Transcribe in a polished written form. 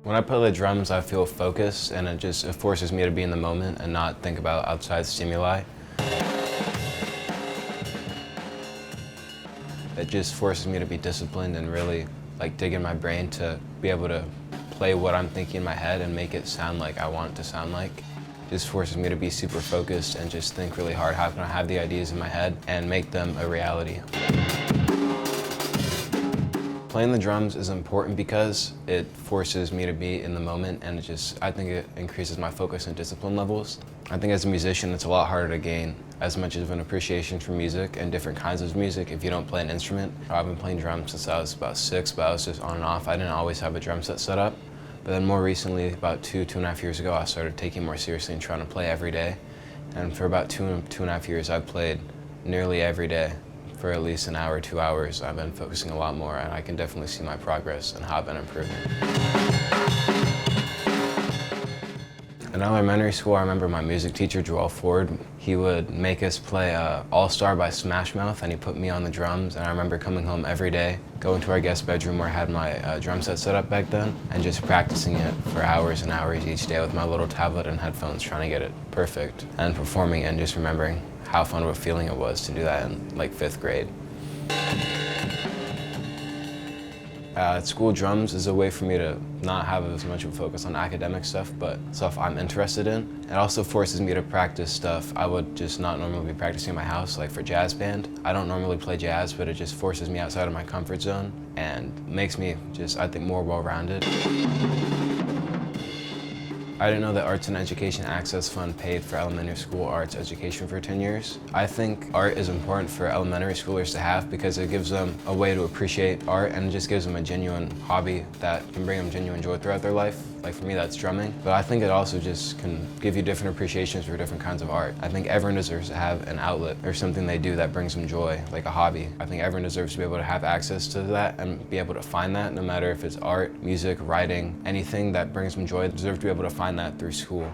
When I play the drums, I feel focused, and it forces me to be in the moment and not think about outside stimuli. It just forces me to be disciplined and really dig in my brain to be able to play what I'm thinking in my head and make it sound like I want it to sound like. It just forces me to be super focused and just think really hard. How can I have the ideas in my head and make them a reality? Playing the drums is important because it forces me to be in the moment, and I think it increases my focus and discipline levels. I think as a musician, it's a lot harder to gain as much of an appreciation for music and different kinds of music if you don't play an instrument. I've been playing drums since I was about 6, but I was just on and off. I didn't always have a drum set up. But then more recently, about 2.5 years ago, I started taking more seriously and trying to play every day. And for about 2.5 years, I've played nearly every day. For at least an hour, 2 hours, I've been focusing a lot more, and I can definitely see my progress and how I've been improving. In elementary school, I remember my music teacher, Joel Ford. He would make us play All-Star by Smash Mouth, and he put me on the drums. And I remember coming home every day, going to our guest bedroom where I had my drum set up back then, and just practicing it for hours and hours each day with my little tablet and headphones, trying to get it perfect, and performing and just remembering how fun of a feeling it was to do that in 5th grade. At school, drums is a way for me to not have as much of a focus on academic stuff, but stuff I'm interested in. It also forces me to practice stuff I would just not normally be practicing in my house, like for jazz band. I don't normally play jazz, but it just forces me outside of my comfort zone and makes me I think, more well-rounded. I didn't know that Arts and Education Access Fund paid for elementary school arts education for 10 years. I think art is important for elementary schoolers to have because it gives them a way to appreciate art, and it just gives them a genuine hobby that can bring them genuine joy throughout their life. Like for me, that's drumming. But I think it also just can give you different appreciations for different kinds of art. I think everyone deserves to have an outlet or something they do that brings them joy, like a hobby. I think everyone deserves to be able to have access to that and be able to find that, no matter if it's art, music, writing, anything that brings them joy, they deserve to be able to find that through school.